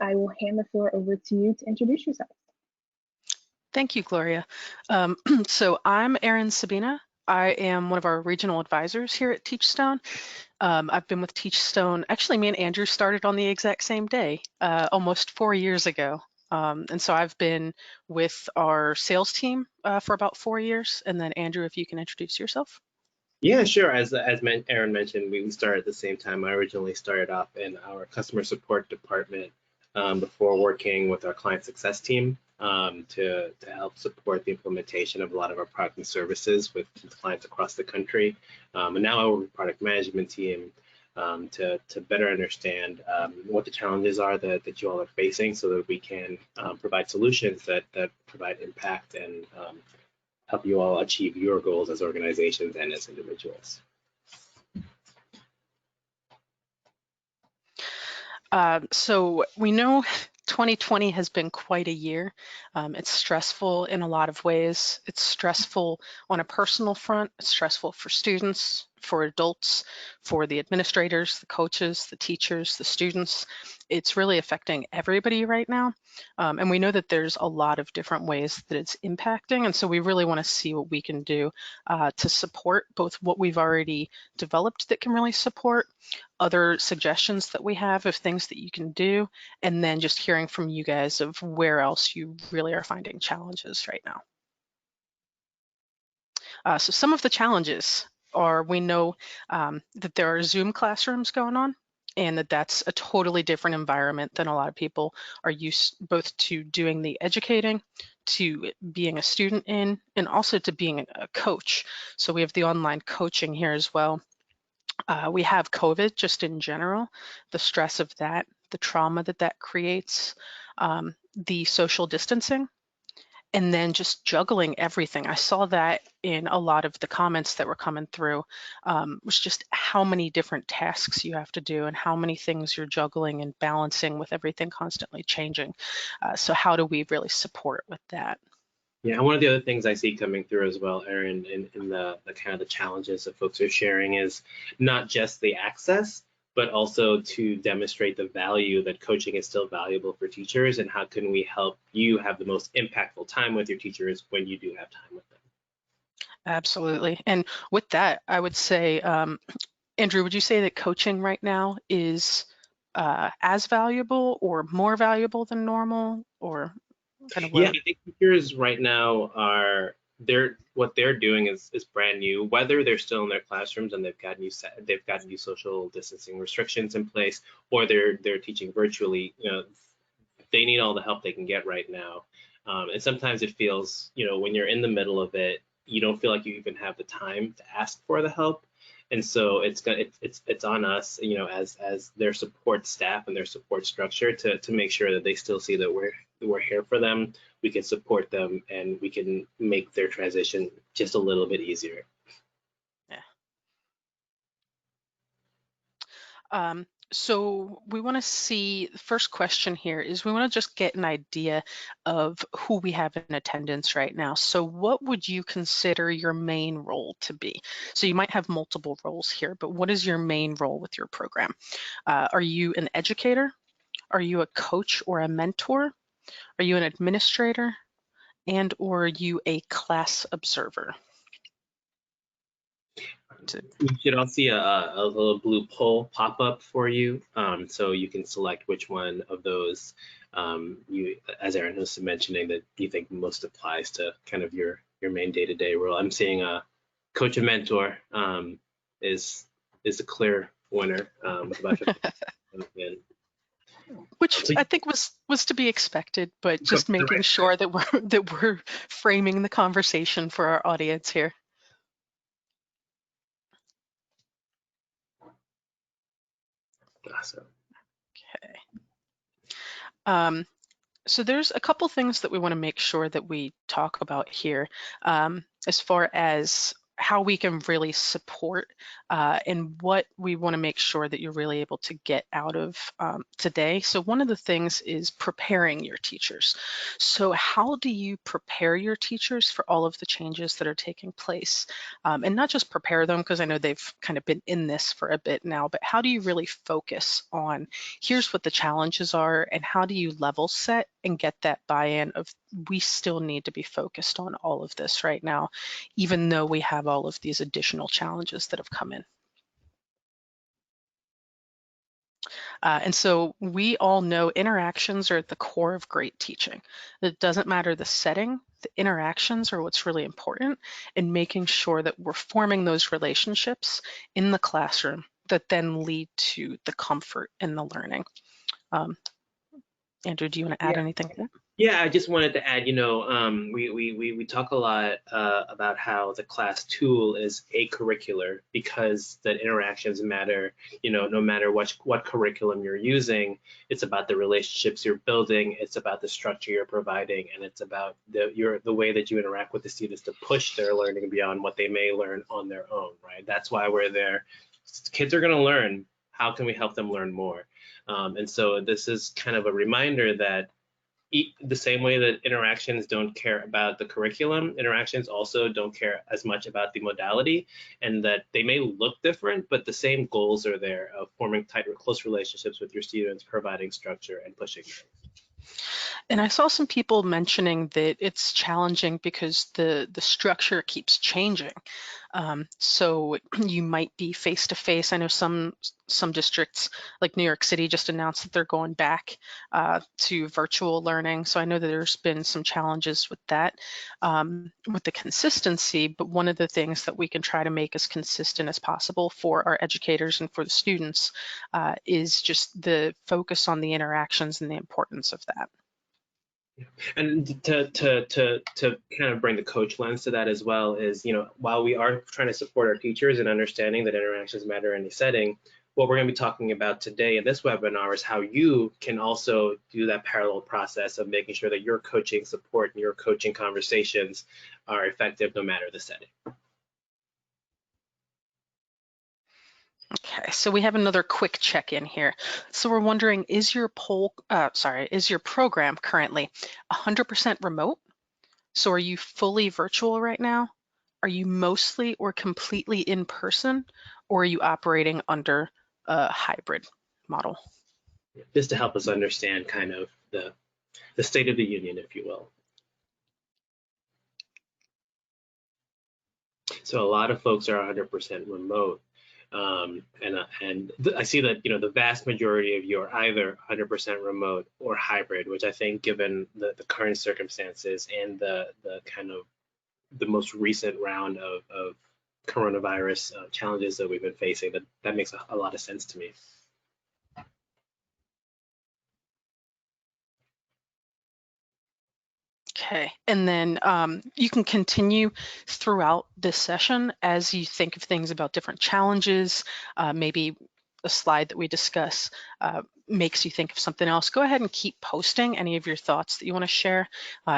I will hand the floor over to you to introduce yourself. Thank you, Gloria. So I'm Erin Sabina. I am one of our regional advisors here at Teachstone. I've been with Teachstone, actually me and Andrew started on the exact same day, almost 4 years ago. And so I've been with our sales team for about 4 years. And then Andrew, if you can introduce yourself. Yeah, sure. As Aaron mentioned, we started at the same time. I originally started off in our customer support department before working with our client success team to help support the implementation of a lot of our product and services with clients across the country. And now I work with the product management team to better understand what the challenges are that you all are facing so that we can provide solutions that provide impact and help you all achieve your goals as organizations and as individuals. So we know 2020 has been quite a year. It's stressful in a lot of ways. It's stressful on a personal front. It's stressful for students, for adults, for the administrators, the coaches, the teachers, the students. It's really affecting everybody right now. And we know that there's a lot of different ways that it's impacting. And so we really want to see what we can do to support both what we've already developed that can really support, other suggestions that we have of things that you can do, and then just hearing from you guys of where else you really are finding challenges right now. So some of the challenges are, we know that there are Zoom classrooms going on, and that's a totally different environment than a lot of people are used both to doing the educating, to being a student in, and also to being a coach. So we have the online coaching here as well. We have COVID just in general, the stress of that, the trauma that creates, the social distancing, and then just juggling everything. I saw that in a lot of the comments that were coming through, was just how many different tasks you have to do and how many things you're juggling and balancing with everything constantly changing. So how do we really support with that? Yeah, one of the other things I see coming through as well, Erin, in the kind of the challenges that folks are sharing is not just the access, but also to demonstrate the value that coaching is still valuable for teachers, and how can we help you have the most impactful time with your teachers when you do have time with them. Absolutely. And with that, I would say, Andrew, would you say that coaching right now is as valuable or more valuable than normal, or kind of where? Yeah, I think teachers right now are what they're doing is brand new. Whether they're still in their classrooms and they've got new social distancing restrictions in place, or they're teaching virtually, they need all the help they can get right now. And sometimes it feels, when you're in the middle of it, you don't feel like you even have the time to ask for the help. And so it's on us, as their support staff and their support structure to make sure that they still see that we're here for them, we can support them, and we can make their transition just a little bit easier. Yeah. So we want to see, the first question here is, we want to just get an idea of who we have in attendance right now. So what would you consider your main role to be? So you might have multiple roles here, but what is your main role with your program? Are you an educator? Are you a coach or a mentor? Are you an administrator? And or are you a class observer? You should all see a little blue poll pop up for you, so you can select which one of those as Erin was mentioning, that you think most applies to kind of your main day-to-day role. I'm seeing a coach and mentor is a clear winner with about 50%. Which I think was to be expected, but just making sure that we're framing the conversation for our audience here. Awesome. Okay. So there's a couple things that we want to make sure that we talk about here, as far as how we can really support and what we want to make sure that you're really able to get out of today. So one of the things is preparing your teachers. So how do you prepare your teachers for all of the changes that are taking place? And not just prepare them, because I know they've kind of been in this for a bit now, but how do you really focus on here's what the challenges are and how do you level set and get that buy-in of we still need to be focused on all of this right now, even though we have all of these additional challenges that have come in. And so we all know interactions are at the core of great teaching. It doesn't matter the setting, the interactions are what's really important, and making sure that we're forming those relationships in the classroom that then lead to the comfort in the learning. Andrew, do you want to add anything to that? Yeah, I just wanted to add, we talk a lot about how the class tool is acurricular because the interactions matter, no matter what curriculum you're using, it's about the relationships you're building, it's about the structure you're providing, and it's about the way that you interact with the students to push their learning beyond what they may learn on their own, right? That's why we're there. Kids are going to learn. How can we help them learn more? And so this is kind of a reminder that the same way that interactions don't care about the curriculum, interactions also don't care as much about the modality, and that they may look different, but the same goals are there of forming tight or close relationships with your students, providing structure, and pushing them. And I saw some people mentioning that it's challenging because the structure keeps changing. So you might be face to face. I know some districts like New York City just announced that they're going back to virtual learning. So I know that there's been some challenges with that, with the consistency. But one of the things that we can try to make as consistent as possible for our educators and for the students is just the focus on the interactions and the importance of that. And to kind of bring the coach lens to that as well is, while we are trying to support our teachers and understanding that interactions matter in any setting, what we're going to be talking about today in this webinar is how you can also do that parallel process of making sure that your coaching support and your coaching conversations are effective no matter the setting. Okay, so we have another quick check-in here. So we're wondering, is your program currently 100% remote? So are you fully virtual right now? Are you mostly or completely in person? Or are you operating under a hybrid model? Just to help us understand kind of the state of the union, if you will. So a lot of folks are 100% remote. And I see that the vast majority of you are either 100% remote or hybrid, which I think, given the current circumstances and the kind of the most recent round of coronavirus challenges that we've been facing, that makes a lot of sense to me. Okay, and then you can continue throughout this session as you think of things about different challenges, maybe a slide that we discuss makes you think of something else. Go ahead and keep posting any of your thoughts that you want to share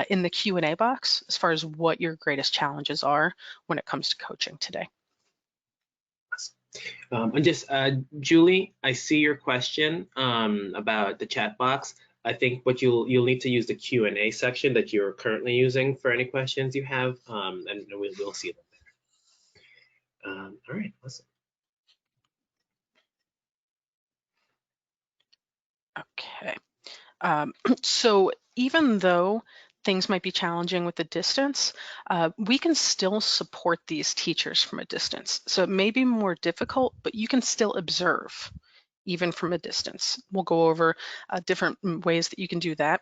in the Q&A box as far as what your greatest challenges are when it comes to coaching today. And just, Julie, I see your question about the chat box. I think what you'll need to use the Q&A section that you're currently using for any questions you have, and we'll see them there. All right, awesome. Okay, so even though things might be challenging with the distance, we can still support these teachers from a distance. So it may be more difficult, but you can still observe even from a distance. We'll go over different ways that you can do that.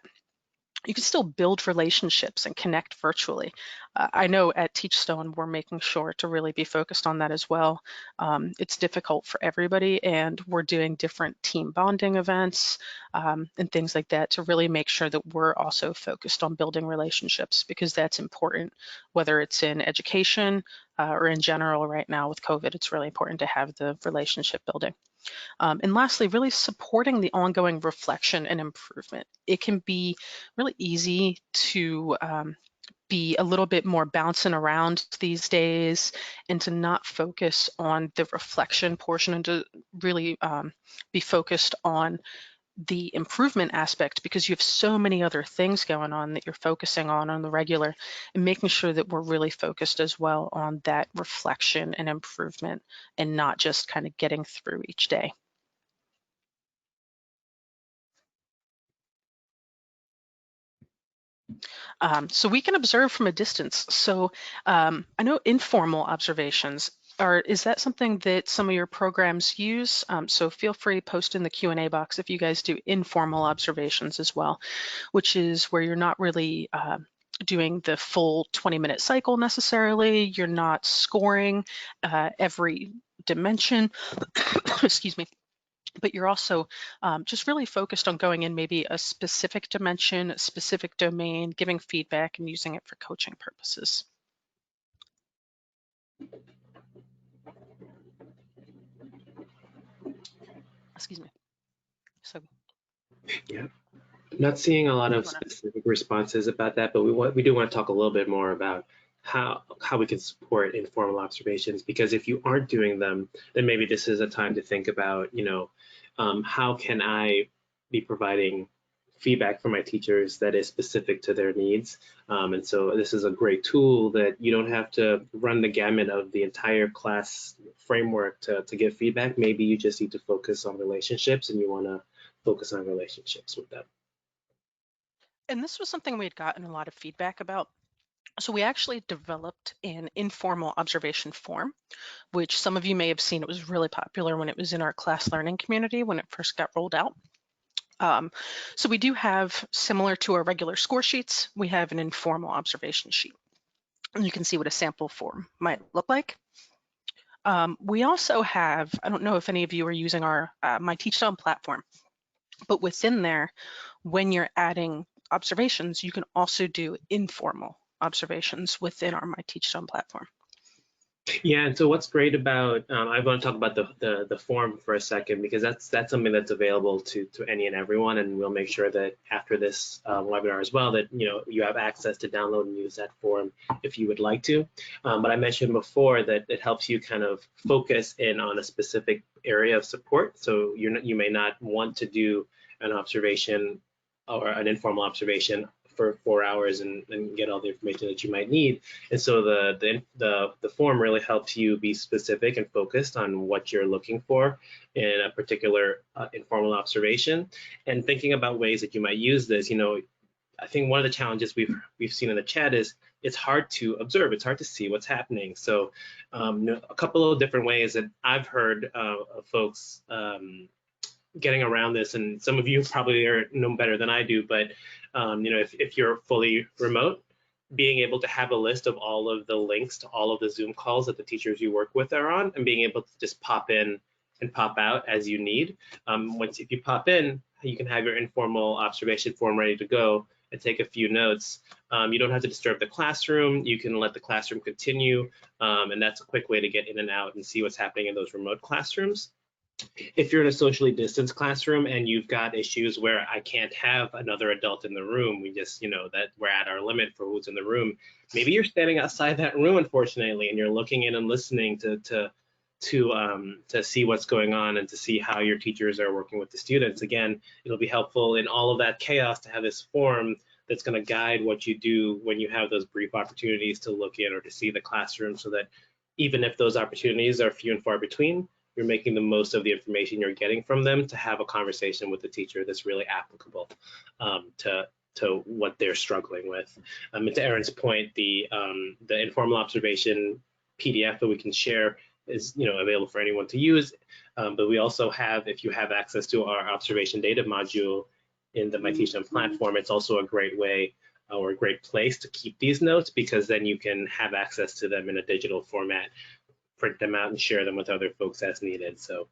You can still build relationships and connect virtually. I know at Teachstone, we're making sure to really be focused on that as well. It's difficult for everybody, and we're doing different team bonding events and things like that to really make sure that we're also focused on building relationships, because that's important, whether it's in education or in general right now with COVID. It's really important to have the relationship building. And lastly, really supporting the ongoing reflection and improvement. It can be really easy to be a little bit more bouncing around these days, and to not focus on the reflection portion, and to really be focused on the improvement aspect, because you have so many other things going on that you're focusing on the regular, and making sure that we're really focused as well on that reflection and improvement, and not just kind of getting through each day. So we can observe from a distance. So I know informal observations is that something that some of your programs use? So feel free to post in the Q&A box if you guys do informal observations as well, which is where you're not really doing the full 20-minute cycle necessarily. You're not scoring every dimension, excuse me, but you're also just really focused on going in maybe a specific dimension, a specific domain, giving feedback and using it for coaching purposes. Excuse me. So Yeah, not seeing a lot of specific responses about that, but we do want to talk a little bit more about how we can support informal observations, because if you aren't doing them, then maybe this is a time to think about, how can I be providing feedback for my teachers that is specific to their needs. And so this is a great tool that you don't have to run the gamut of the entire class framework to give feedback. Maybe you just need to focus on relationships, and you want to focus on relationships with them. And this was something we had gotten a lot of feedback about. So we actually developed an informal observation form, which some of you may have seen. It was really popular when it was in our class learning community when it first got rolled out. So we do have, similar to our regular score sheets, we have an informal observation sheet. And you can see what a sample form might look like. We also have, I don't know if any of you are using our My Teachstone platform, but within there, when you're adding observations, you can also do informal observations within our My Teachstone platform. Yeah, and so what's great about, I want to talk about the form for a second, because that's something that's available to any and everyone, and we'll make sure that after this webinar as well, that you have access to download and use that form if you would like to. But I mentioned before that it helps you kind of focus in on a specific area of support. So you may not want to do an observation or an informal observation for 4 hours and get all the information that you might need. And so the form really helps you be specific and focused on what you're looking for in a particular informal observation, and thinking about ways that you might use this. I think one of the challenges we've seen in the chat is it's hard to observe. It's hard to see what's happening. So a couple of different ways that I've heard of folks getting around this, and some of you probably know better than I do, but if you're fully remote, being able to have a list of all of the links to all of the Zoom calls that the teachers you work with are on, and being able to just pop in and pop out as you need. If you pop in, you can have your informal observation form ready to go and take a few notes. You don't have to disturb the classroom. You can let the classroom continue, and that's a quick way to get in and out and see what's happening in those remote classrooms. If you're in a socially distanced classroom and you've got issues where I can't have another adult in the room, we just, that we're at our limit for who's in the room. Maybe you're standing outside that room, unfortunately, and you're looking in and listening to see what's going on and to see how your teachers are working with the students. Again, it'll be helpful in all of that chaos to have this form that's going to guide what you do when you have those brief opportunities to look in or to see the classroom, so that even if those opportunities are few and far between, you're making the most of the information you're getting from them to have a conversation with the teacher that's really applicable to what they're struggling with. And to Erin's point, the informal observation PDF that we can share is available for anyone to use. But we also have, if you have access to our observation data module in the My Teachstone platform, it's also a great way or a great place to keep these notes, because then you can have access to them in a digital format, print them out and share them with other folks as needed. So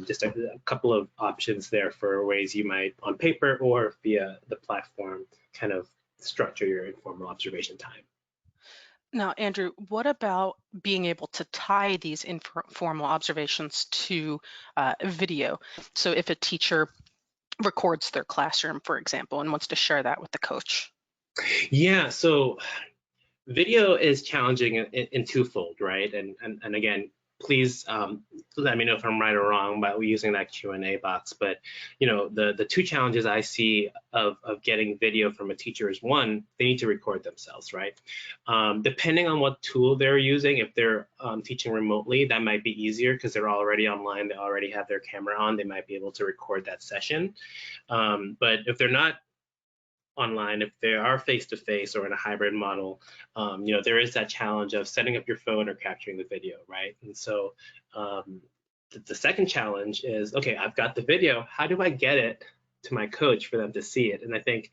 just a couple of options there for ways you might, on paper or via the platform, kind of structure your informal observation time. Now, Andrew, what about being able to tie these informal observations to video? So if a teacher records their classroom, for example, and wants to share that with the coach. Yeah, so video is challenging in twofold, right? And again, please let me know if I'm right or wrong by using that Q&A box. But the two challenges I see of getting video from a teacher is, one, they need to record themselves, right? Depending on what tool they're using, if they're teaching remotely, that might be easier because they're already online, they already have their camera on, they might be able to record that session. But if they're not online, if they are face-to-face or in a hybrid model, there is that challenge of setting up your phone or capturing the video, right? And so the second challenge is, okay, I've got the video, how do I get it to my coach for them to see it? And I think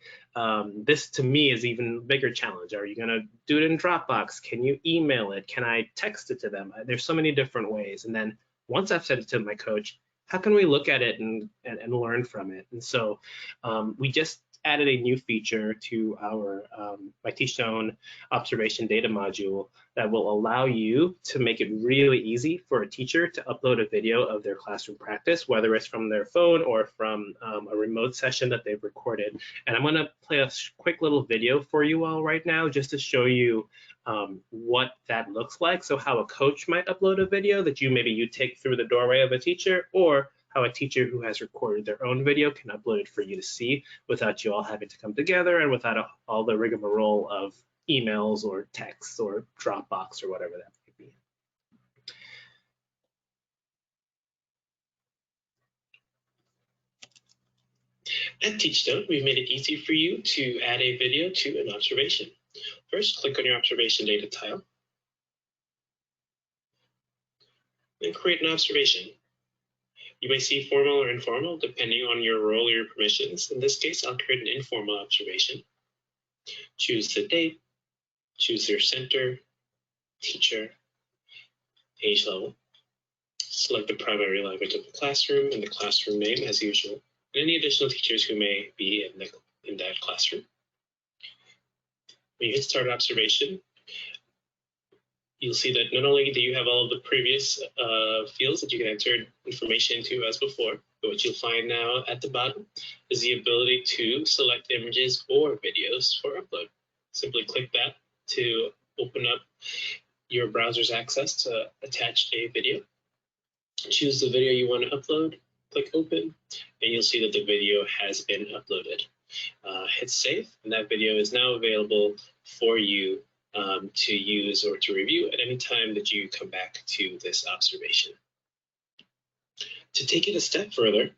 this, to me, is even bigger challenge. Are you gonna do it in Dropbox? Can you email it? Can I text it to them? There's so many different ways. And then once I've sent it to my coach, how can we look at it and learn from it? And so we just added a new feature to our My Teachstone observation data module that will allow you to make it really easy for a teacher to upload a video of their classroom practice, whether it's from their phone or from a remote session that they've recorded. And I'm gonna play a quick little video for you all right now just to show you what that looks like. So how a coach might upload a video that maybe you take through the doorway of a teacher, or how a teacher who has recorded their own video can upload it for you to see without you all having to come together and without all the rigmarole of emails or texts or Dropbox or whatever that might be. At Teachstone, we've made it easy for you to add a video to an observation. First, click on your observation data tile, then create an observation. You may see formal or informal depending on your role or your permissions. In this case, I'll create an informal observation. Choose the date, choose your center, teacher, age level. Select the primary language of the classroom and the classroom name as usual, and any additional teachers who may be in that classroom. When you hit start observation, you'll see that not only do you have all of the previous fields that you can enter information into as before, but what you'll find now at the bottom is the ability to select images or videos for upload. Simply click that to open up your browser's access to attach a video. Choose the video you want to upload, click open, and you'll see that the video has been uploaded. Hit save, and that video is now available for you to use or to review at any time that you come back to this observation. To take it a step further,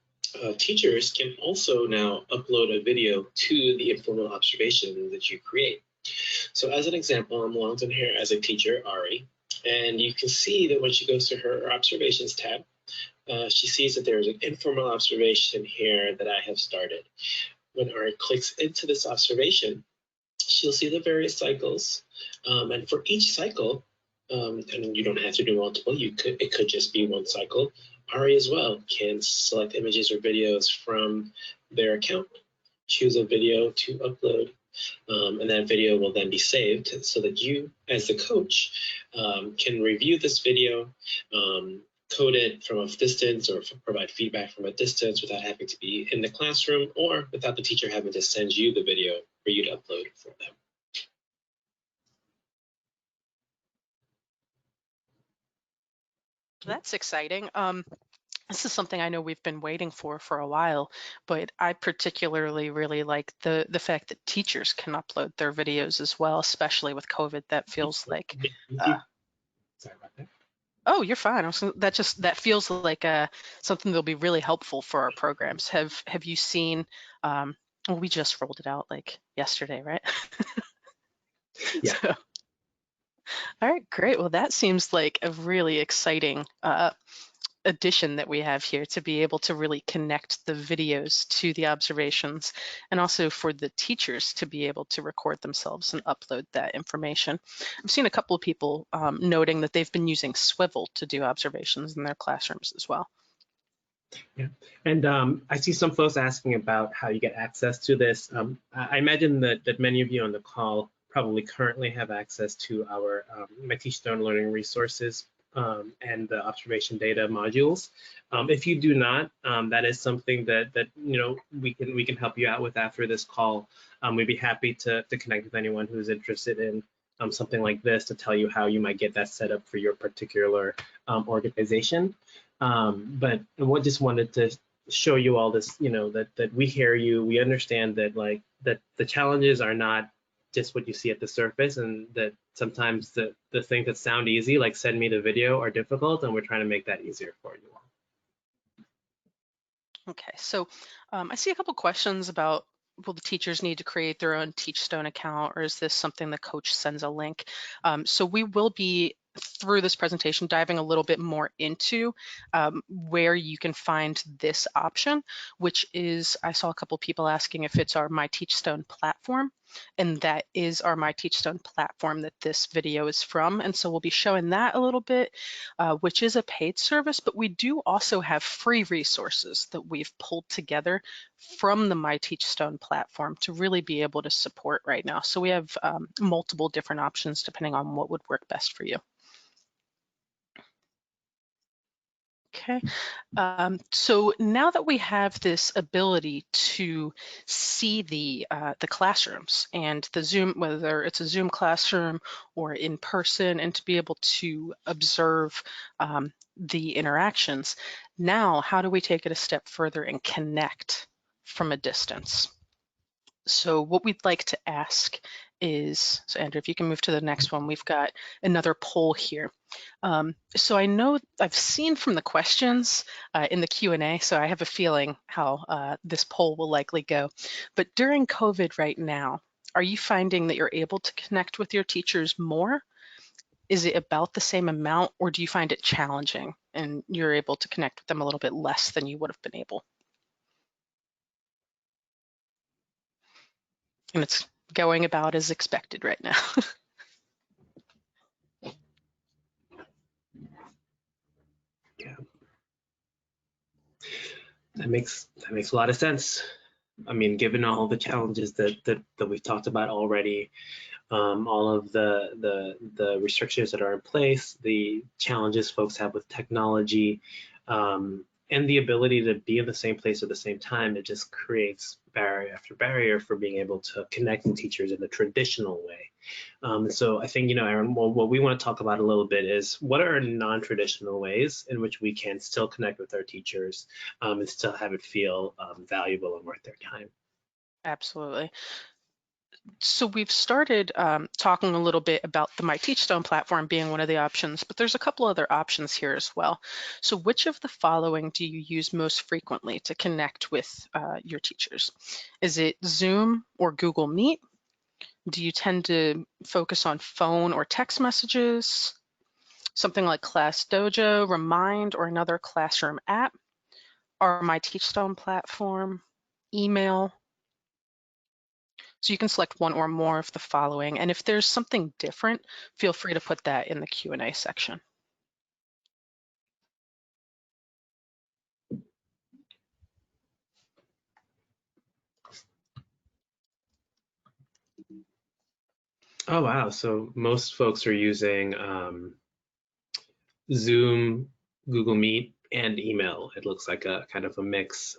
teachers can also now upload a video to the informal observation that you create. So as an example, I'm logged in here as a teacher, Ari, and you can see that when she goes to her observations tab, she sees that there is an informal observation here that I have started. When Ari clicks into this observation, she'll see the various cycles, and for each cycle, and you don't have to do multiple, it could just be one cycle. Ari as well can select images or videos from their account, choose a video to upload, and that video will then be saved so that you, as the coach, can review this video, code it from a distance or provide feedback from a distance without having to be in the classroom or without the teacher having to send you the video for you to upload for them. That's exciting. This is something I know we've been waiting for a while, but I particularly really like the fact that teachers can upload their videos as well, especially with COVID. That feels like Sorry about that. Oh, you're fine. That feels like something that'll be really helpful for our programs. Have you seen? Well, we just rolled it out like yesterday, right? Yeah. So, all right, great. Well, that seems like a really exciting addition that we have here to be able to really connect the videos to the observations, and also for the teachers to be able to record themselves and upload that information. I've seen a couple of people noting that they've been using Swivel to do observations in their classrooms as well. Yeah, and I see some folks asking about how you get access to this. I imagine that many of you on the call probably currently have access to our My Teachstone learning resources and the observation data modules. If you do not, that is something that we can help you out with after this call. We'd be happy to connect with anyone who's interested in something like this to tell you how you might get that set up for your particular organization. But I just wanted to show you all this, that we hear you, we understand that that the challenges are not just what you see at the surface, and that sometimes the things that sound easy, like send me the video, are difficult, and we're trying to make that easier for you all. Okay, so I see a couple questions about, will the teachers need to create their own Teachstone account, or is this something the coach sends a link? So we will be, through this presentation, diving a little bit more into where you can find this option, which is, I saw a couple people asking if it's our My Teachstone platform, and that is our My Teachstone platform that this video is from. And so we'll be showing that a little bit, which is a paid service, but we do also have free resources that we've pulled together from the My Teachstone platform to really be able to support right now. So we have multiple different options depending on what would work best for you. Okay, so now that we have this ability to see the classrooms and the Zoom, whether it's a Zoom classroom or in person, and to be able to observe the interactions, now how do we take it a step further and connect from a distance? So what we'd like to ask is, so Andrew, if you can move to the next one, we've got another poll here. So I know I've seen from the questions in the Q&A, so I have a feeling how this poll will likely go. But during COVID right now, are you finding that you're able to connect with your teachers more? Is it about the same amount, or do you find it challenging and you're able to connect with them a little bit less than you would have been able? And it's going about as expected right now. Yeah, that makes a lot of sense. I mean, given all the challenges that we've talked about already, all of the restrictions that are in place, the challenges folks have with technology, and the ability to be in the same place at the same time, it just creates barrier after barrier for being able to connect with teachers in the traditional way. So I think, Aaron, what we want to talk about a little bit is what are non-traditional ways in which we can still connect with our teachers and still have it feel valuable and worth their time. Absolutely. So we've started talking a little bit about the My Teachstone platform being one of the options, but there's a couple other options here as well. So which of the following do you use most frequently to connect with your teachers? Is it Zoom or Google Meet? Do you tend to focus on phone or text messages? Something like Class Dojo, Remind, or another classroom app? Or My Teachstone platform, email? So you can select one or more of the following, and if there's something different, feel free to put that in the Q&A section. Oh, wow. So most folks are using Zoom, Google Meet, and email. It looks like a kind of a mix.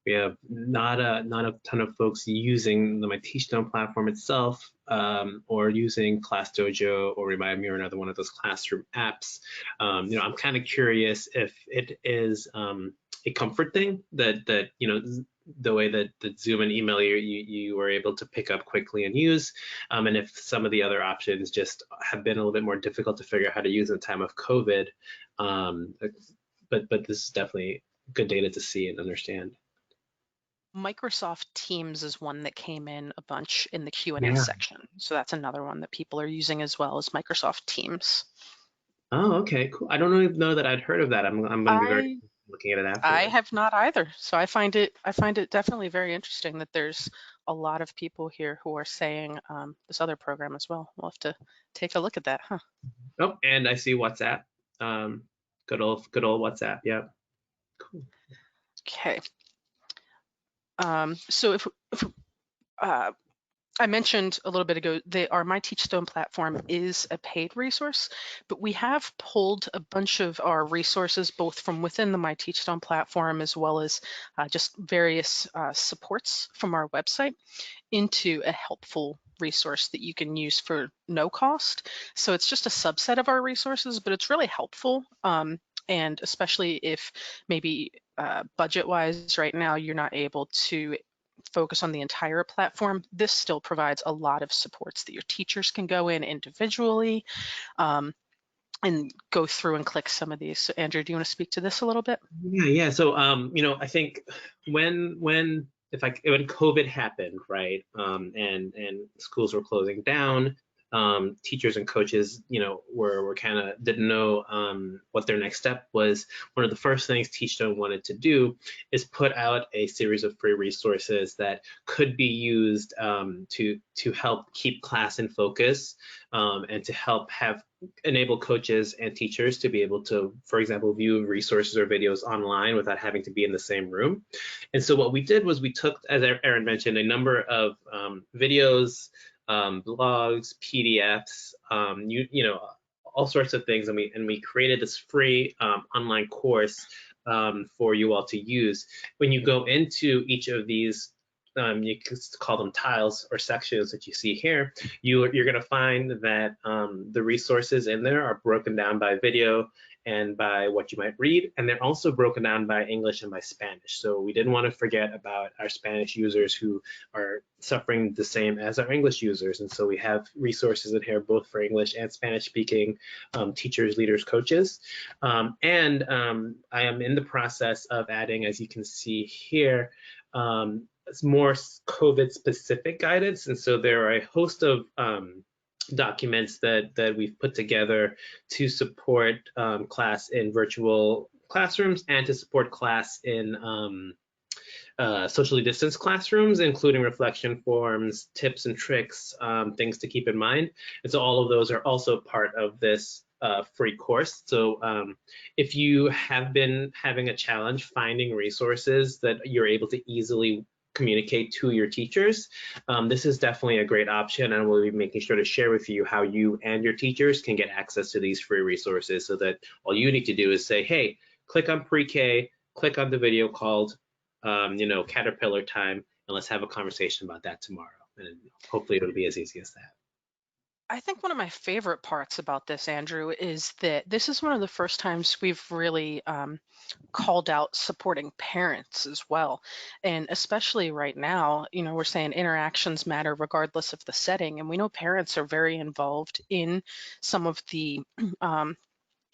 We have not a ton of folks using the My Teachstone platform itself, or using Class Dojo or Remind Me or another one of those classroom apps. I'm kind of curious if it is a comfort thing that the way that Zoom and email you were able to pick up quickly and use, and if some of the other options just have been a little bit more difficult to figure out how to use in the time of COVID. But this is definitely good data to see and understand. Microsoft Teams is one that came in a bunch in the Q&A section. So that's another one that people are using as well, as Microsoft Teams. Oh, okay, cool. I don't even know that I'd heard of that. I'm going to be very looking at it afterwards. I have not either. So I find it definitely very interesting that there's a lot of people here who are saying this other program as well. We'll have to take a look at that, huh? Oh, and I see WhatsApp. Good old WhatsApp. Yeah. Cool. Okay. So if I mentioned a little bit ago, our My Teachstone platform is a paid resource, but we have pulled a bunch of our resources, both from within the My Teachstone platform, as well as just various supports from our website, into a helpful resource that you can use for no cost. So it's just a subset of our resources, but it's really helpful. And especially if maybe budget-wise right now you're not able to focus on the entire platform, this still provides a lot of supports that your teachers can go in individually and go through and click some of these. So Andrew, do you want to speak to this a little bit? Yeah. So, I think when COVID happened, right, and schools were closing down, teachers and coaches, were kind of didn't know what their next step was. One of the first things Teachstone wanted to do is put out a series of free resources that could be used to help keep class in focus and to help enable coaches and teachers to be able to, for example, view resources or videos online without having to be in the same room. And so what we did was we took, as Erin mentioned, a number of videos, blogs, PDFs, all sorts of things, and we created this free online course for you all to use. When you go into each of these, you can call them tiles or sections that you see here, you're going to find that the resources in there are broken down by video and by what you might read, and they're also broken down by English and by Spanish. So we didn't want to forget about our Spanish users who are suffering the same as our English users, and so we have resources in here both for English and Spanish speaking teachers, leaders, coaches. I am in the process of adding, as you can see here, more COVID specific guidance, and so there are a host of documents that we've put together to support class in virtual classrooms and to support class in socially distanced classrooms, including reflection forms, tips and tricks, things to keep in mind. And so all of those are also part of this free course. So if you have been having a challenge finding resources that you're able to easily communicate to your teachers, this is definitely a great option, and we'll be making sure to share with you how you and your teachers can get access to these free resources, so that all you need to do is say, hey, click on pre-K, click on the video called Caterpillar Time, and let's have a conversation about that tomorrow. And hopefully it'll be as easy as that. I think one of my favorite parts about this, Andrew, is that this is one of the first times we've really called out supporting parents as well. And especially right now, we're saying interactions matter regardless of the setting. And we know parents are very involved in some of the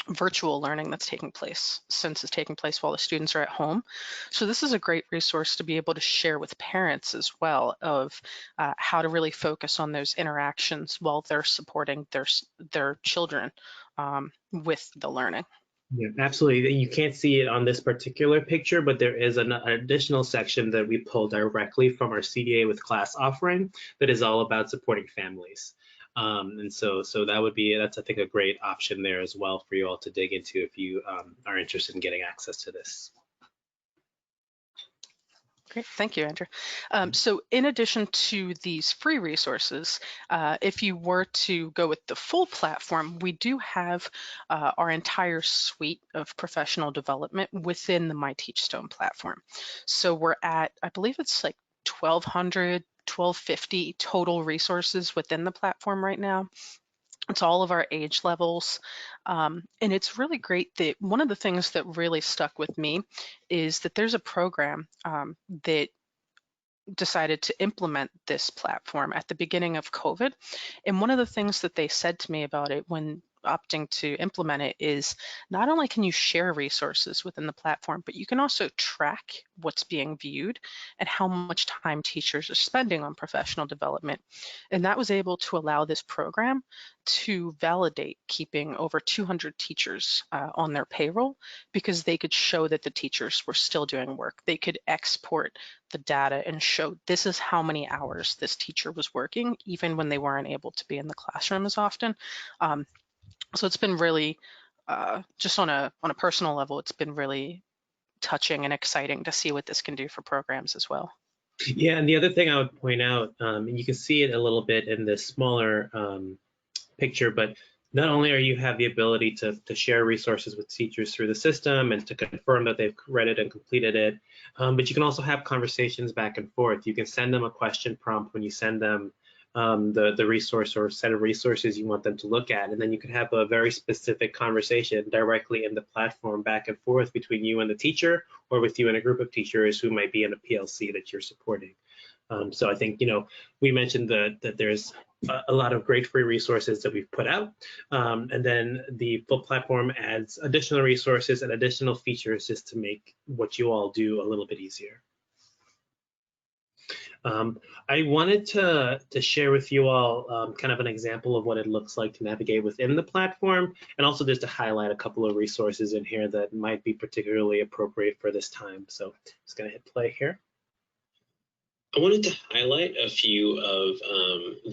virtual learning that's taking place, since it's taking place while the students are at home. So this is a great resource to be able to share with parents as well of how to really focus on those interactions while they're supporting their children with the learning. Yeah, absolutely. You can't see it on this particular picture, but there is an additional section that we pulled directly from our CDA with Class offering that is all about supporting families. And so that's, I think, a great option there as well for you all to dig into if you are interested in getting access to this. Great, thank you, Andrew. So in addition to these free resources, if you were to go with the full platform, we do have our entire suite of professional development within the MyTeachstone platform. So we're at, I believe it's like 1,200, 1,250 total resources within the platform right now. It's all of our age levels. And it's really great that one of the things that really stuck with me is that there's a program that decided to implement this platform at the beginning of COVID. And one of the things that they said to me about it when opting to implement it is not only can you share resources within the platform, but you can also track what's being viewed and how much time teachers are spending on professional development. And that was able to allow this program to validate keeping over 200 teachers on their payroll, because they could show that the teachers were still doing work. They could export the data and show this is how many hours this teacher was working, even when they weren't able to be in the classroom as often. So it's been really, just on a personal level, it's been really touching and exciting to see what this can do for programs as well. Yeah, and the other thing I would point out, and you can see it a little bit in this smaller picture, but not only are you have the ability to share resources with teachers through the system and to confirm that they've read it and completed it, but you can also have conversations back and forth. You can send them a question prompt when you send them the resource or set of resources you want them to look at, and then you can have a very specific conversation directly in the platform back and forth between you and the teacher, or with you and a group of teachers who might be in a PLC that you're supporting. So I think, we mentioned that there's a lot of great free resources that we've put out, and then the full platform adds additional resources and additional features just to make what you all do a little bit easier. I wanted to share with you all kind of an example of what it looks like to navigate within the platform, and also just to highlight a couple of resources in here that might be particularly appropriate for this time. So just gonna hit play here. I wanted to highlight a few of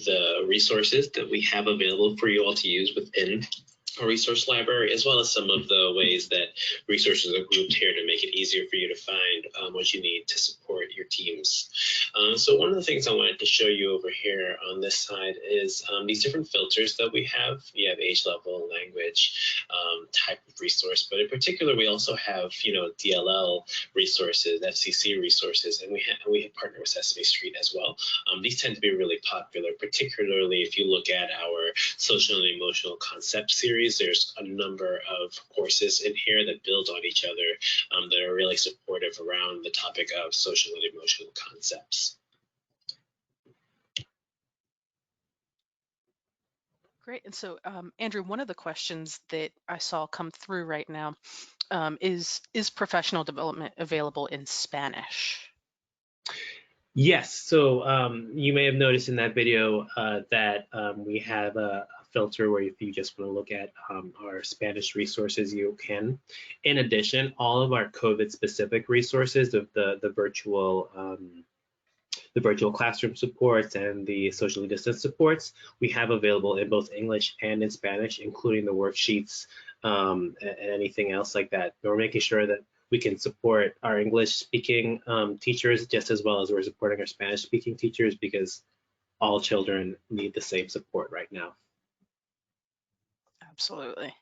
the resources that we have available for you all to use within our resource library, as well as some of the ways that resources are grouped here to make it easier for you to find what you need to support your teams. So one of the things I wanted to show you over here on this side is these different filters that we have. We have age level, language, type of resource, but in particular, we also have, DLL resources, FCC resources, and we have partnered with Sesame Street as well. These tend to be really popular, particularly if you look at our social and emotional concept series. There's a number of courses in here that build on each other that are really supportive around the topic of social and emotional concepts. Great. And so, Andrew, one of the questions that I saw come through right now is professional development available in Spanish? Yes, so you may have noticed in that video that we have a filter where if you just want to look at our Spanish resources, you can. In addition, all of our COVID-specific resources of the virtual classroom supports and the socially distanced supports, we have available in both English and in Spanish, including the worksheets and anything else like that. We're making sure that we can support our English-speaking teachers just as well as we're supporting our Spanish-speaking teachers, because all children need the same support right now. Absolutely.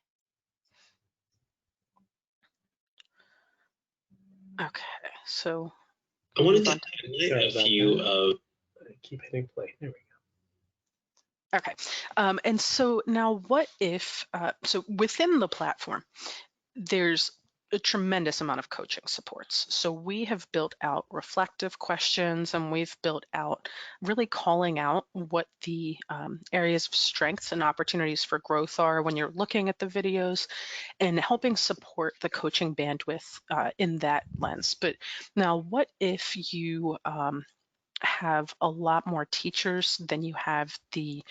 Okay, so I wanted to highlight a few of. I keep hitting play. There we go. Okay, and so now what if, so within the platform, there's a tremendous amount of coaching supports. So we have built out reflective questions, and we've built out really calling out what the areas of strengths and opportunities for growth are when you're looking at the videos, and helping support the coaching bandwidth in that lens. But now what if you have a lot more teachers than you have the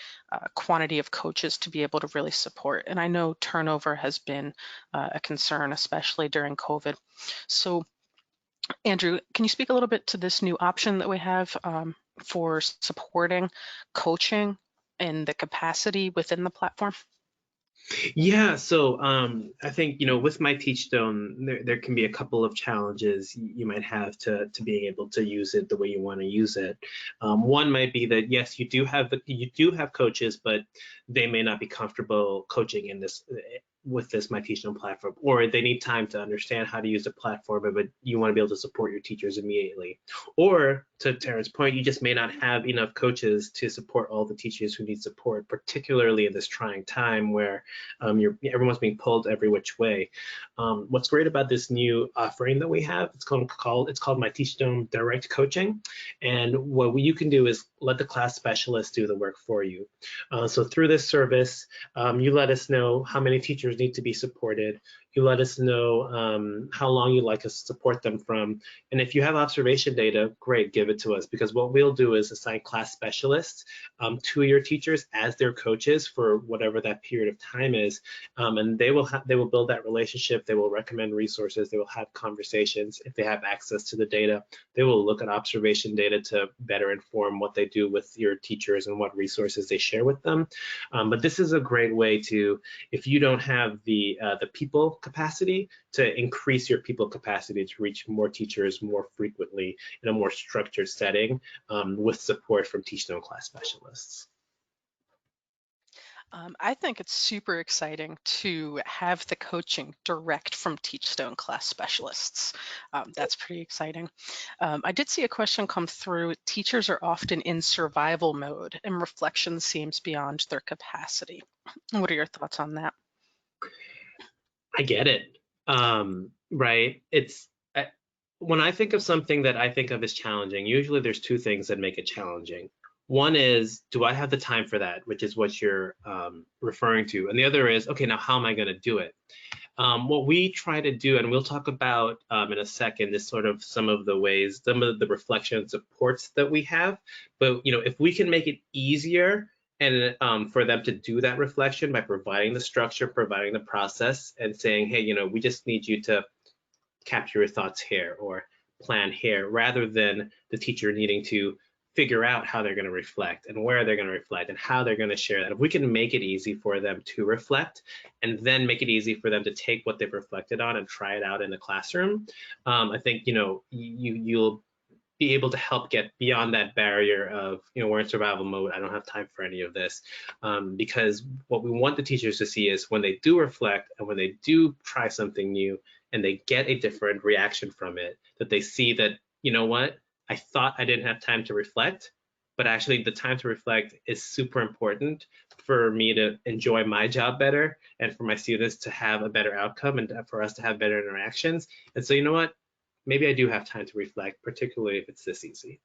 quantity of coaches to be able to really support? And I know turnover has been a concern, especially during COVID. So Andrew, can you speak a little bit to this new option that we have for supporting coaching and the capacity within the platform? Yeah, so I think, with My Teachstone, there can be a couple of challenges you might have to being able to use it the way you want to use it. One might be that, yes, you do have coaches, but they may not be comfortable coaching in this with this My Teachstone platform, or they need time to understand how to use the platform, but you want to be able to support your teachers immediately. Or to Terrence's point, you just may not have enough coaches to support all the teachers who need support, particularly in this trying time where everyone's being pulled every which way. What's great about this new offering that we have, it's called My Teachstone Direct Coaching, and what you can do is let the class specialist do the work for you. So through this service, you let us know how many teachers need to be supported. You let us know how long you'd like us to support them from. And if you have observation data, great, give it to us, because what we'll do is assign class specialists to your teachers as their coaches for whatever that period of time is. And they will build that relationship. They will recommend resources. They will have conversations. If they have access to the data, they will look at observation data to better inform what they do with your teachers and what resources they share with them. But this is a great way to, if you don't have the people capacity, to increase your people capacity to reach more teachers more frequently in a more structured setting with support from Teachstone class specialists. I think it's super exciting to have the coaching direct from Teachstone class specialists. That's pretty exciting. I did see a question come through. Teachers are often in survival mode and reflection seems beyond their capacity. What are your thoughts on that? I get it. Right. When I think of something that I think of as challenging, usually there's two things that make it challenging. One is, do I have the time for that, which is what you're referring to. And the other is, okay, now how am I going to do it? What we try to do, and we'll talk about in a second, is sort of some of the ways, some of the reflection supports that we have. But if we can make it easier and for them to do that reflection by providing the structure, providing the process, and saying, hey, we just need you to capture your thoughts here or plan here, rather than the teacher needing to figure out how they're going to reflect and where they're going to reflect and how they're going to share that. If we can make it easy for them to reflect and then make it easy for them to take what they've reflected on and try it out in the classroom, I think you'll be able to help get beyond that barrier of, we're in survival mode, I don't have time for any of this. Because what we want the teachers to see is when they do reflect and when they do try something new and they get a different reaction from it, that they see that, what, I thought I didn't have time to reflect, but actually the time to reflect is super important for me to enjoy my job better and for my students to have a better outcome and for us to have better interactions. And so, what? Maybe I do have time to reflect, particularly if it's this easy.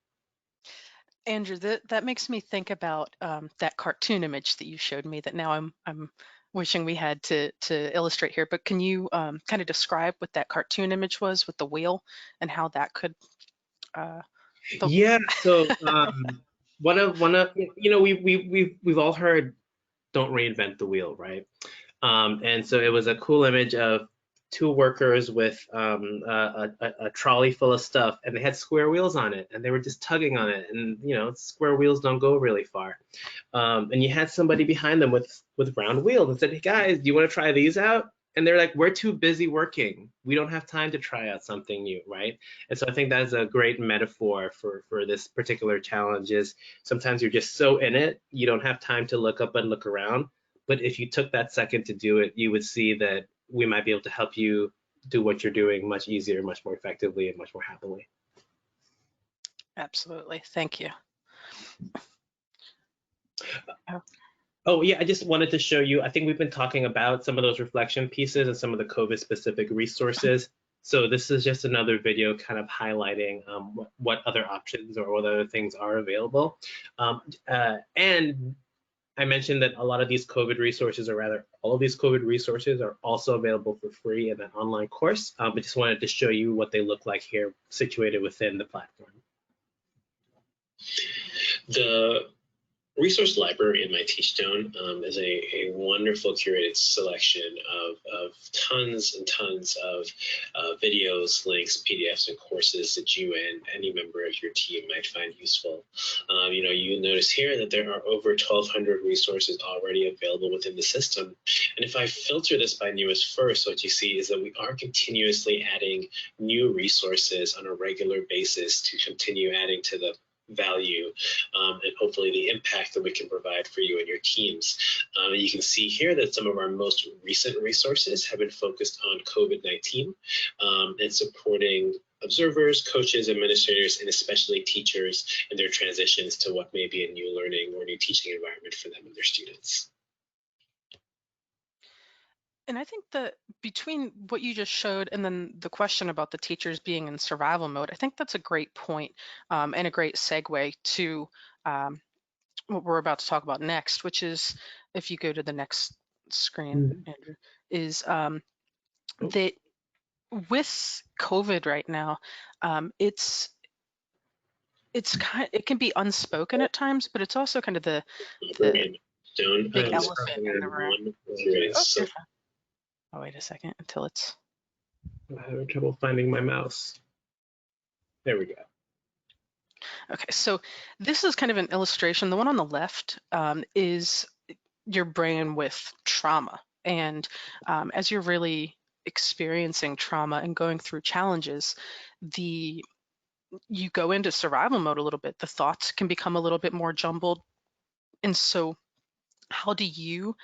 Andrew, that makes me think about that cartoon image that you showed me that now I'm wishing we had to illustrate here. But can you kind of describe what that cartoon image was with the wheel and how that could? Yeah. So one of we've all heard, don't reinvent the wheel, right? And so it was a cool image of two workers with a trolley full of stuff, and they had square wheels on it, and they were just tugging on it, and square wheels don't go really far. And you had somebody behind them with round wheels and said, hey guys, do you want to try these out? And they're like, we're too busy working. We don't have time to try out something new, right? And so I think that's a great metaphor for this particular challenge. Is sometimes you're just so in it, you don't have time to look up and look around. But if you took that second to do it, you would see that we might be able to help you do what you're doing much easier, much more effectively, and much more happily. Absolutely. Thank you. Oh yeah, I just wanted to show you, I think we've been talking about some of those reflection pieces and some of the COVID specific resources. So this is just another video kind of highlighting what other options or what other things are available. And I mentioned that a lot of these COVID resources, or rather all of these COVID resources, are also available for free in an online course, but just wanted to show you what they look like here situated within the platform. The resource library in my Teachstone is a wonderful curated selection of tons and tons of videos, links, PDFs, and courses that you and any member of your team might find useful. You'll notice here that there are over 1,200 resources already available within the system. And if I filter this by newest first, what you see is that we are continuously adding new resources on a regular basis to continue adding to the value and hopefully the impact that we can provide for you and your teams. You can see here that some of our most recent resources have been focused on COVID-19 and supporting observers, coaches, administrators, and especially teachers in their transitions to what may be a new learning or new teaching environment for them and their students. And I think that between what you just showed and then the question about the teachers being in survival mode, I think that's a great point and a great segue to what we're about to talk about next, which is, if you go to the next screen, Andrew, is that with COVID right now, it can be unspoken at times, but it's also kind of the big elephant in the room. Oh, wait a second until it's. I'm having trouble finding my mouse. There we go. Okay, so this is kind of an illustration. The one on the left is your brain with trauma. And as you're really experiencing trauma and going through challenges, you go into survival mode a little bit. The thoughts can become a little bit more jumbled. And so how do you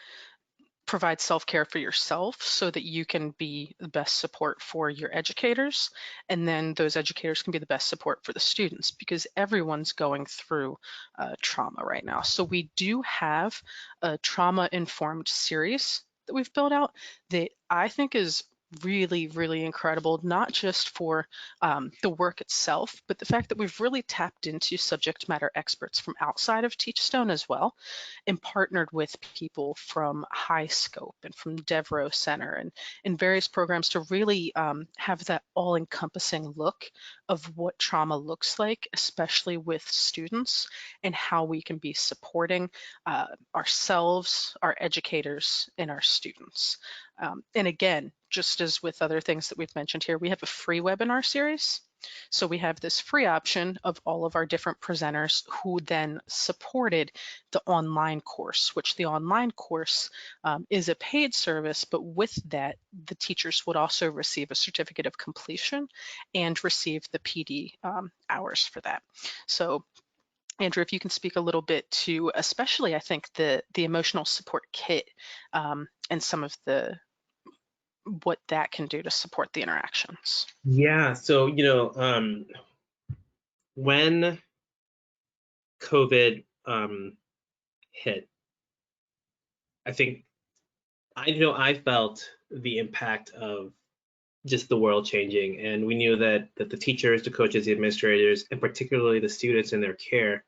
provide self-care for yourself so that you can be the best support for your educators, and then those educators can be the best support for the students, because everyone's going through trauma right now. So we do have a trauma-informed series that we've built out that I think is really, really incredible, not just for the work itself, but the fact that we've really tapped into subject matter experts from outside of Teachstone as well, and partnered with people from High Scope and from Devro Center and various programs to really have that all-encompassing look of what trauma looks like, especially with students, and how we can be supporting ourselves, our educators, and our students. And again, just as with other things that we've mentioned here, we have a free webinar series. So we have this free option of all of our different presenters who then supported the online course, which the online course is a paid service, but with that, the teachers would also receive a certificate of completion and receive the PD hours for that. So Andrew, if you can speak a little bit to, especially I think the emotional support kit and some of the what that can do to support the interactions. Yeah, so when COVID hit, I felt the impact of just the world changing, and we knew that the teachers, the coaches, the administrators, and particularly the students in their care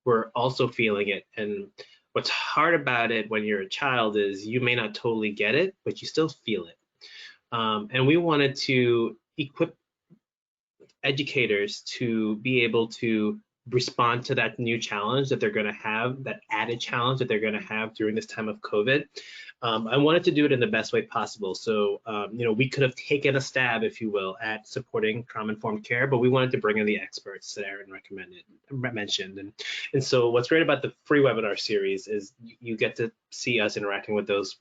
were also feeling it. And what's hard about it when you're a child is you may not totally get it, but you still feel it. And we wanted to equip educators to be able to respond to that new challenge that they're going to have, that added challenge that they're going to have during this time of COVID. I wanted to do it in the best way possible. So, we could have taken a stab, if you will, at supporting trauma-informed care, but we wanted to bring in the experts that Erin mentioned. And so what's great about the free webinar series is you get to see us interacting with those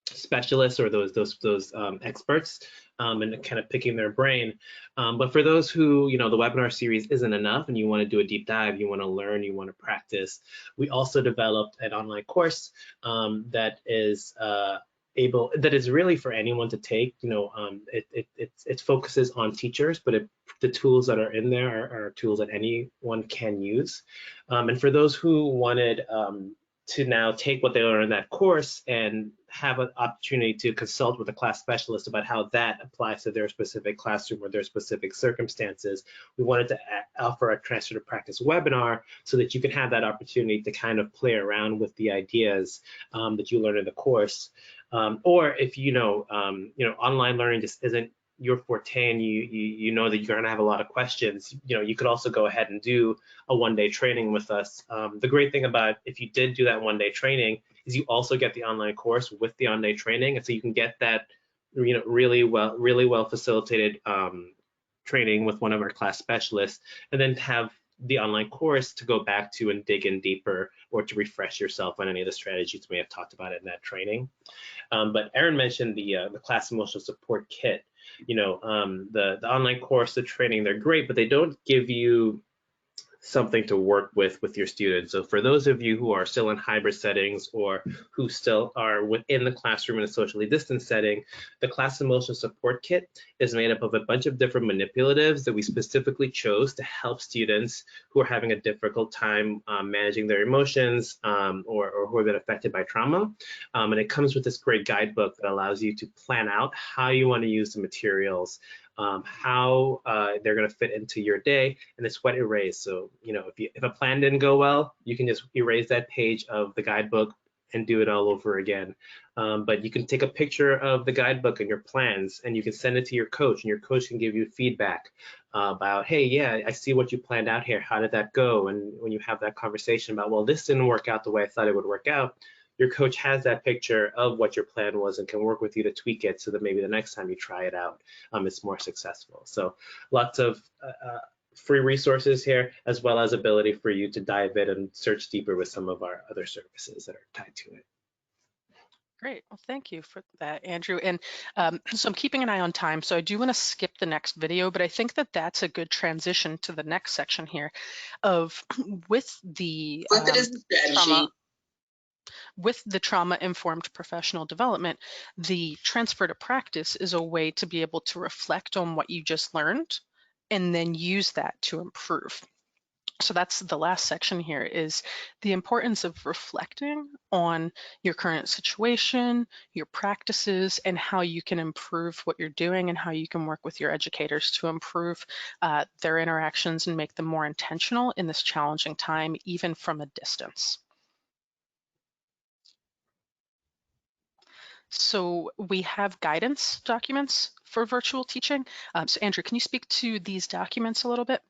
specialists or those experts and kind of picking their brain. But for those who, the webinar series isn't enough and you want to do a deep dive, you want to learn, you want to practice, we also developed an online course that is really for anyone to take. It focuses on teachers, but the tools that are in there are tools that anyone can use. And for those who wanted to now take what they learned in that course and have an opportunity to consult with a class specialist about how that applies to their specific classroom or their specific circumstances, we wanted to offer a transfer to practice webinar so that you can have that opportunity to kind of play around with the ideas that you learned in the course. Or if online learning just isn't your forte and you know that you're going to have a lot of questions, you could also go ahead and do a one-day training with us. The great thing about if you did do that one-day training is you also get the online course with the on-day training, and so you can get that really well facilitated training with one of our class specialists, and then have the online course to go back to and dig in deeper or to refresh yourself on any of the strategies we have talked about in that training. But Erin mentioned the class emotional support kit. The online course, the training, they're great, but they don't give you something to work with your students. So for those of you who are still in hybrid settings or who still are within the classroom in a socially distanced setting, the class emotional support kit is made up of a bunch of different manipulatives that we specifically chose to help students who are having a difficult time managing their emotions or who have been affected by trauma. And it comes with this great guidebook that allows you to plan out how you want to use the materials, how they're going to fit into your day, and it's what erase. So if a plan didn't go well, you can just erase that page of the guidebook and do it all over again. But you can take a picture of the guidebook and your plans, and you can send it to your coach, and your coach can give you feedback about, hey, yeah, I see what you planned out here. How did that go? And when you have that conversation about, well, this didn't work out the way I thought it would work out, your coach has that picture of what your plan was and can work with you to tweak it so that maybe the next time you try it out, it's more successful. So lots of free resources here, as well as ability for you to dive in and search deeper with some of our other services that are tied to it. Great. Well, thank you for that, Andrew. And so I'm keeping an eye on time, so I do want to skip the next video, but I think that that's a good transition to the next section here of with the strategy. trauma With the trauma-informed professional development, the transfer to practice is a way to be able to reflect on what you just learned and then use that to improve. So that's the last section here, is the importance of reflecting on your current situation, your practices, and how you can improve what you're doing and how you can work with your educators to improve their interactions and make them more intentional in this challenging time, even from a distance. So we have guidance documents for virtual teaching. So Andrew, can you speak to these documents a little bit?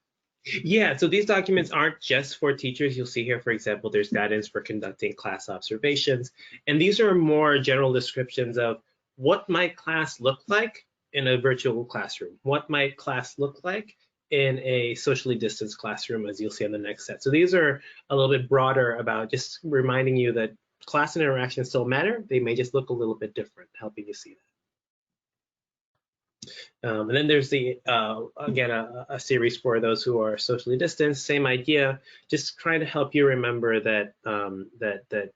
Yeah, so these documents aren't just for teachers. You'll see here, for example, there's guidance for conducting class observations. And these are more general descriptions of what might class look like in a virtual classroom? What might class look like in a socially distanced classroom, as you'll see on the next set. So these are a little bit broader about just reminding you that class and interaction still matter. They may just look a little bit different, helping you see that. And then there's the, again, a series for those who are socially distanced, same idea, just trying to help you remember that, that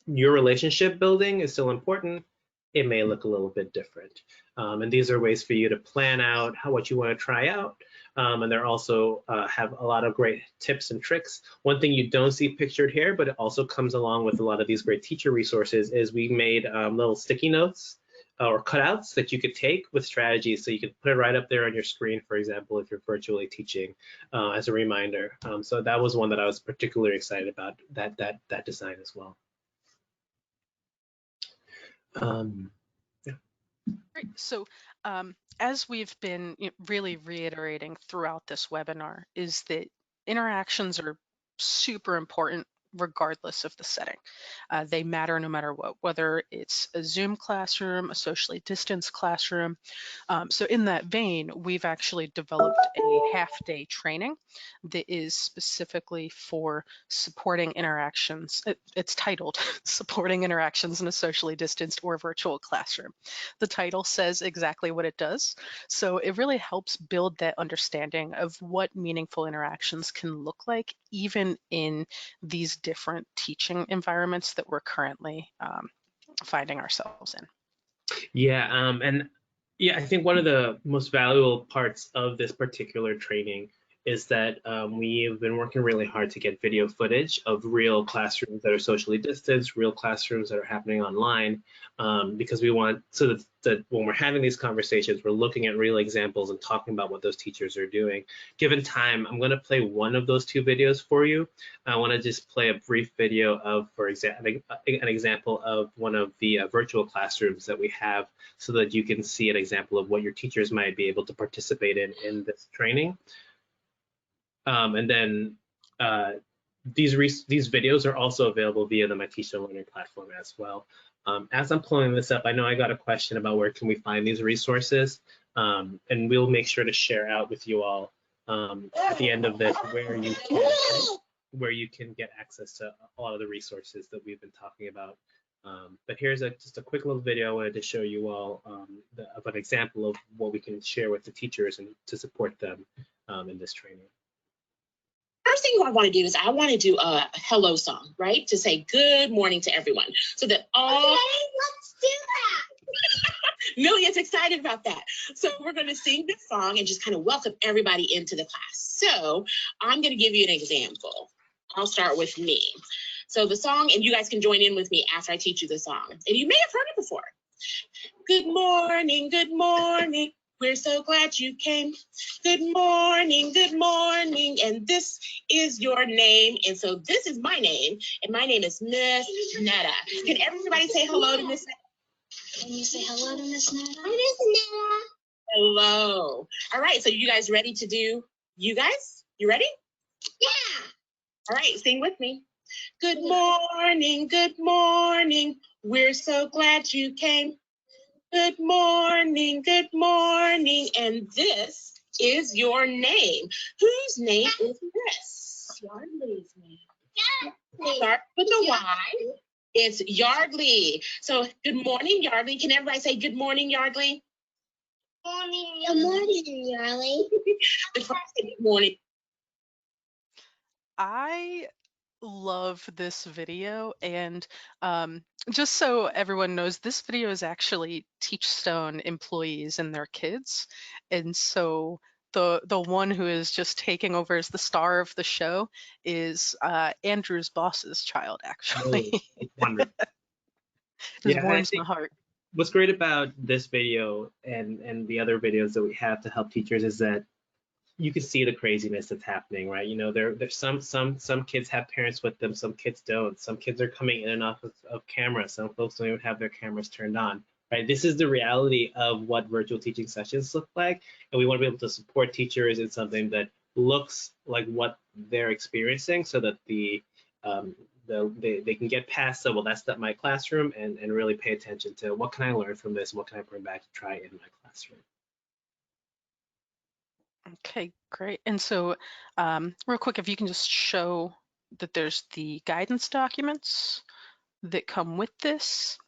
your relationship building is still important. It may look a little bit different. And these are ways for you to plan out what you want to try out. And they're also have a lot of great tips and tricks. One thing you don't see pictured here, but it also comes along with a lot of these great teacher resources, is we made little sticky notes or cutouts that you could take with strategies, so you could put it right up there on your screen, for example, if you're virtually teaching, as a reminder. So that was one that I was particularly excited about, that design as well. Yeah. Great. So as we've been really reiterating throughout this webinar, is that interactions are super important regardless of the setting. They matter no matter what, whether it's a Zoom classroom, a socially distanced classroom. So in that vein, we've actually developed a half-day training that is specifically for supporting interactions. It's titled Supporting Interactions in a Socially Distanced or Virtual Classroom. The title says exactly what it does. So it really helps build that understanding of what meaningful interactions can look like, even in these different teaching environments that we're currently finding ourselves in. Yeah, and yeah, I think one of the most valuable parts of this particular training is that we have been working really hard to get video footage of real classrooms that are socially distanced, real classrooms that are happening online, because we want, so that when we're having these conversations, we're looking at real examples and talking about what those teachers are doing. Given time, I'm going to play one of those two videos for you. I want to just play a brief video of, for example, an example of one of the virtual classrooms that we have, so that you can see an example of what your teachers might be able to participate in this training. And then these videos are also available via the My Teach and Learning platform as well. As I'm pulling this up, I know I got a question about where can we find these resources, and we'll make sure to share out with you all at the end of this where you can get access to a lot of the resources that we've been talking about. But here's just a quick little video I wanted to show you all of an example of what we can share with the teachers and to support them in this training. First thing I want to do is I want to do a hello song, right? To say good morning to everyone, so that all. Okay, let's do that. Millia's excited about that. So we're going to sing this song and just kind of welcome everybody into the class. So I'm going to give you an example. I'll start with me. So the song, and you guys can join in with me after I teach you the song. And you may have heard it before. Good morning, good morning. We're so glad you came. Good morning, and this is your name. And so this is my name, and my name is Miss Netta. Can everybody say hello to Miss Netta? Can you say hello to Miss Netta? Miss Netta. Hello. All right, so you guys ready to do, you guys? You ready? Yeah. All right, sing with me. Good morning, we're so glad you came. Good morning, and this is your name. Whose name is this? Yardley's name. Start with the Y. It's Yardley. So good morning, Yardley. Can everybody say good morning, Yardley? Good morning, Yardley. The class said good morning. I love this video, and just so everyone knows, this video is actually Teachstone employees and their kids, and so the one who is just taking over as the star of the show is Andrew's boss's child, actually. Oh, it's wonderful. Just Yeah, I warms my think heart. what's great about this video and the other videos that we have to help teachers is that you can see the craziness that's happening, right? You know, there's some kids have parents with them, some kids don't. Some kids are coming in and off of camera. Some folks don't even have their cameras turned on, right? This is the reality of what virtual teaching sessions look like, and we want to be able to support teachers in something that looks like what they're experiencing, so that they can get past, so well, that's not my classroom, and really pay attention to what can I learn from this, what can I bring back to try in my classroom. Okay, great. And so real quick, if you can just show that there's the guidance documents that come with this.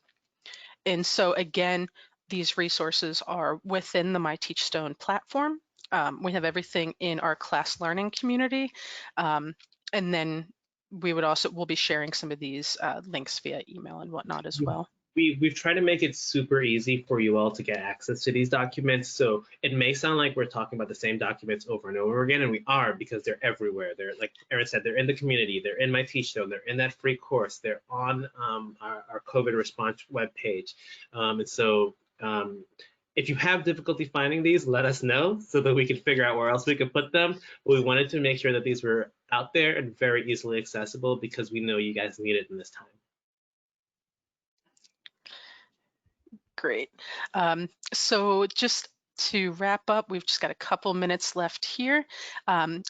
And so again, these resources are within the My Teachstone platform. We have everything in our class learning community. And then we'll be sharing some of these links via email and whatnot as well. We've tried to make it super easy for you all to get access to these documents. So it may sound like we're talking about the same documents over and over again, and we are, because they're everywhere. They're, like Erin said, they're in the community, they're in My Teachstone, they're in that free course, they're on our COVID response webpage. And so if you have difficulty finding these, let us know so that we can figure out where else we can put them. But we wanted to make sure that these were out there and very easily accessible, because we know you guys need it in this time. Great. So just to wrap up, we've just got a couple minutes left here. Do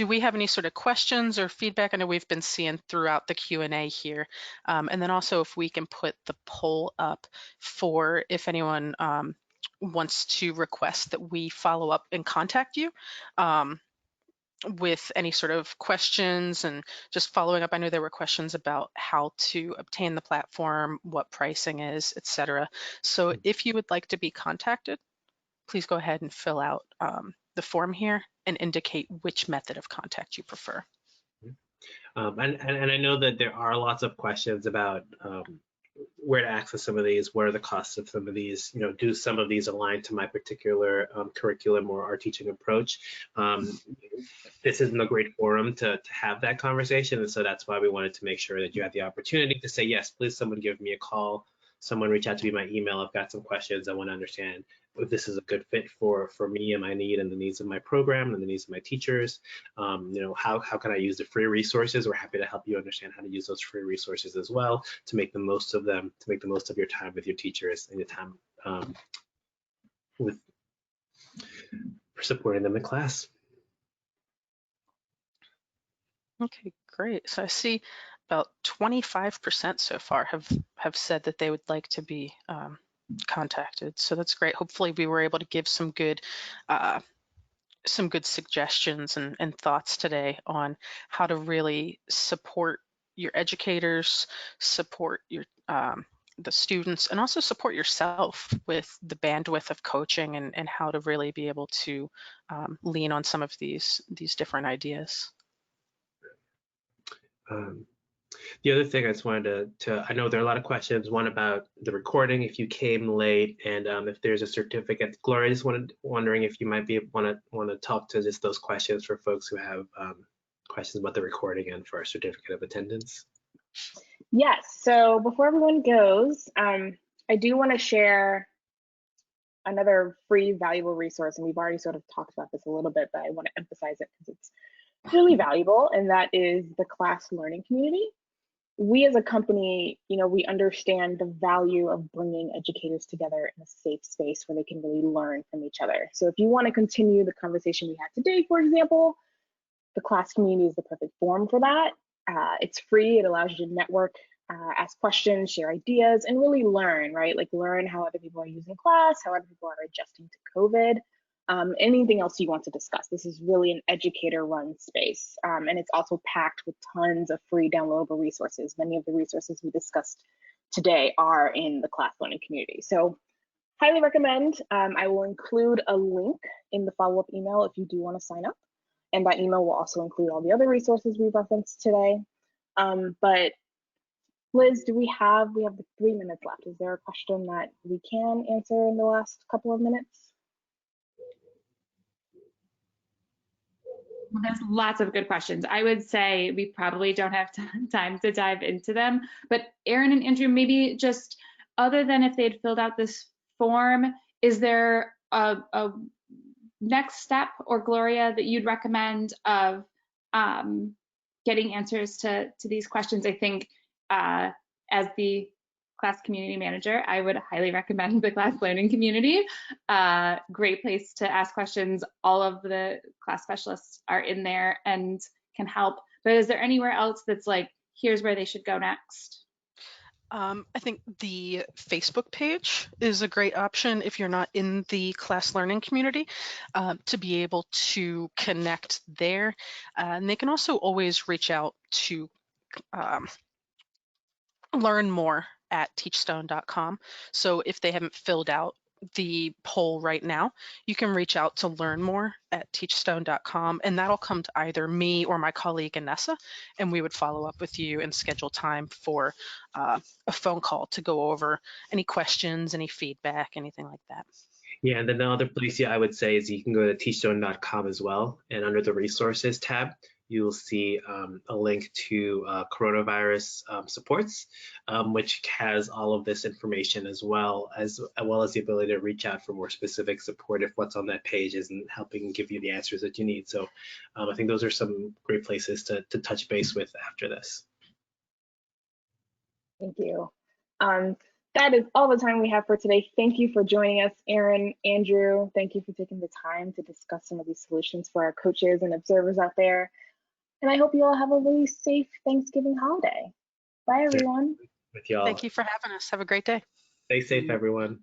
we have any sort of questions or feedback? I know we've been seeing throughout the Q&A here. And then also if we can put the poll up for if anyone wants to request that we follow up and contact you with any sort of questions and just following up. I know there were questions about how to obtain the platform, what pricing is, etc. So if you would like to be contacted, please go ahead and fill out the form here and indicate which method of contact you prefer. And I know that there are lots of questions about where to access some of these, what are the costs of some of these, you know, do some of these align to my particular curriculum or our teaching approach? This isn't a great forum to have that conversation, and so that's why we wanted to make sure that you had the opportunity to say, yes, please, someone give me a call, someone reach out to me by email, I've got some questions, I want to understand if this is a good fit for me and my need and the needs of my program and the needs of my teachers. You know, how can I use the free resources? We're happy to help you understand how to use those free resources as well, to make the most of them, to make the most of your time with your teachers and your time with supporting them in class. Okay, great. So I see about 25% so far have said that they would like to be contacted. So that's great. Hopefully we were able to give some good suggestions and thoughts today on how to really support your educators, support your the students, and also support yourself with the bandwidth of coaching and how to really be able to lean on some of these different ideas. The other thing I just wanted to I know there are a lot of questions, one about the recording, if you came late, and if there's a certificate. Gloria, I just wondering if you might want to talk to just those questions for folks who have questions about the recording and for our certificate of attendance. Yes, so before everyone goes, I do want to share another free valuable resource, and we've already sort of talked about this a little bit, but I want to emphasize it because it's really valuable, and that is the class learning community. We as a company, you know, we understand the value of bringing educators together in a safe space where they can really learn from each other. So if you want to continue the conversation we had today, for example, the class community is the perfect forum for that. It's free, it allows you to network, ask questions, share ideas, and really learn, right? Like learn how other people are using class, how other people are adjusting to COVID. Anything else you want to discuss. This is really an educator-run space, and it's also packed with tons of free downloadable resources. Many of the resources we discussed today are in the class learning community. So highly recommend. I will include a link in the follow-up email if you do want to sign up. And that email will also include all the other resources we referenced today. But Liz, we have the 3 minutes left. Is there a question that we can answer in the last couple of minutes? Well, there's lots of good questions. I would say we probably don't have time to dive into them, but Erin and Andrew, maybe just other than if they'd filled out this form, is there a next step, or Gloria, that you'd recommend of getting answers to these questions? I think as the class community manager, I would highly recommend the class learning community. Great place to ask questions. All of the class specialists are in there and can help. But is there anywhere else that's like, here's where they should go next? I think the Facebook page is a great option if you're not in the class learning community, to be able to connect there. And they can also always reach out to learn more at teachstone.com. So if they haven't filled out the poll right now, you can reach out to learn more at teachstone.com, and that'll come to either me or my colleague Anessa, and we would follow up with you and schedule time for a phone call to go over any questions, any feedback, anything like that. Yeah, and then the other place I would say is you can go to teachstone.com as well, and under the resources tab, you will see a link to coronavirus supports, which has all of this information as well as the ability to reach out for more specific support if what's on that page isn't helping give you the answers that you need. So I think those are some great places to touch base with after this. Thank you. That is all the time we have for today. Thank you for joining us, Erin, Andrew. Thank you for taking the time to discuss some of these solutions for our coaches and observers out there. And I hope you all have a really safe Thanksgiving holiday. Bye, everyone. With y'all. Thank you for having us. Have a great day. Stay safe, everyone.